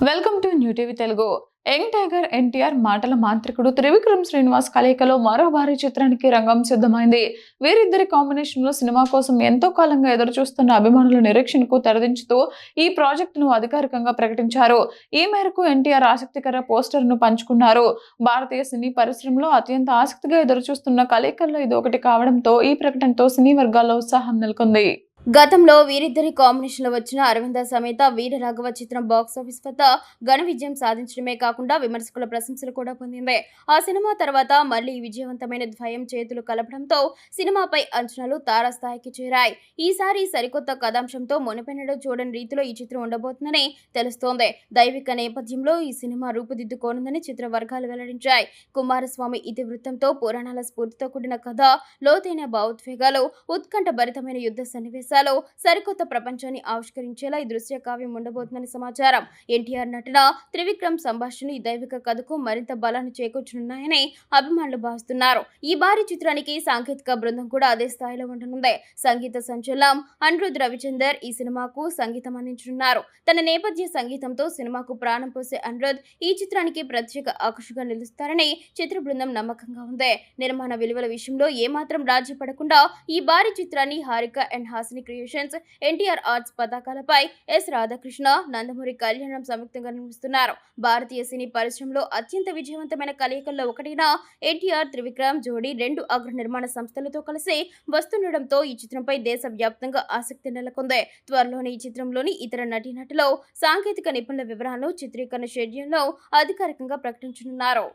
Welcome to new TV Telugu. Young tiger NTR మాటల మాంత్రికుడు త్రివిక్రమ్ శ్రీనివాస్ కలయికలో మరో భారీ చిత్రానికి రంగం సిద్ధమైంది. వీరిద్దరి కాంబినేషన్ లో సినిమా కోసం ఎంతో కాలంగా ఎదురుచూస్తున్న అభిమానుల నిరీక్షణకు తెరదించుతూ ఈ ప్రాజెక్టును అధికారికంగా ప్రకటించారు. ఈ మేరకు ఎన్టీఆర్ ఆసక్తికర పోస్టర్ ను పంచుకున్నారు. భారతీయ సినీ పరిశ్రమలో అత్యంత ఆసక్తిగా ఎదురుచూస్తున్న కలయికల్లో ఇది ఒకటి కావడంతో ఈ ప్రకటనతో సినీ వర్గాల్లో ఉత్సాహం నెలకొంది. గతంలో వీరిద్దరి కాంబినేషన్లో వచ్చిన అరవింద సమేత వీర రాఘవ చిత్రం బాక్సాఫీస్ వద్ద ఘన విజయం సాధించడమే కాకుండా విమర్శకుల ప్రశంసలు కూడా పొందింది. ఆ సినిమా తర్వాత మళ్లీ విజయవంతమైన ద్వయం చేతులు కలపడంతో సినిమాపై అంచనాలు తారాస్థాయికి చేరాయి. ఈసారి సరికొత్త కథాంశంతో మునిపెన్నడూ చూడని రీతిలో ఈ చిత్రం ఉండబోతుందని తెలుస్తోంది. దైవిక నేపథ్యంలో ఈ సినిమా రూపుదిద్దుకోనుందని చిత్ర వర్గాలు వెల్లడించాయి. కుమారస్వామి ఇతివృత్తంతో పురాణాల స్ఫూర్తితో కూడిన కథ, లోతైన భావోద్వేగాలు, ఉత్కంఠభరితమైన యుద్ధ సన్నివేశాలు సరికొత్త ప్రపంచాన్ని ఆవిష్కరించేలా ఈ దృశ్య కావ్యం ఉండబోతుందని సమాచారం. ఎన్టీఆర్ నటన, త్రివిక్రమ్ సంభాషణలు ఈ దైవిక కథకు మరింత బలాన్ని చేకూర్చనున్నాయని అభిమానులు భావిస్తున్నారు. ఈ భారీ చిత్రానికి సాంకేతిక బృందం కూడా అదే స్థాయిలో ఉండనుంది. సంగీత సంచలనం అనిరుద్ రవిచందర్ ఈ సినిమాకు సంగీతం అందించనున్నారు. తన నేపథ్య సంగీతంతో సినిమాకు ప్రాణం పోసే అనిరుద్ ఈ చిత్రానికి ప్రత్యేక ఆకర్షగా నిలుస్తారని చిత్ర బృందం నమ్మకంగా ఉంది. నిర్మాణ విలువల విషయంలో ఏమాత్రం రాజీ పడకుండా ఈ భారీ చిత్రాన్ని Haarika and Haasini creations, NTR arts పతాకాలపై ఎస్ రాధాకృష్ణ, నందమూరి కళ్యాణం సంయుక్తంగా నిర్మిస్తున్నారు. భారతీయ సినీ పరిశ్రమలో అత్యంత విజయవంతమైన కలయికల్లో ఒకటైన ఎన్టీఆర్ త్రివిక్రమ్ జోడీ 2 అగ్ర నిర్మాణ సంస్థలతో కలిసి వస్తుండటంతో ఈ చిత్రంపై దేశవ్యాప్తంగా ఆసక్తి నెలకొంది. త్వరలోనే ఈ చిత్రంలోని ఇతర నటీనటులు, సాంకేతిక నిపుణుల వివరాలను, చిత్రీకరణ షెడ్యూల్ను అధికారికంగా ప్రకటించనున్నారు.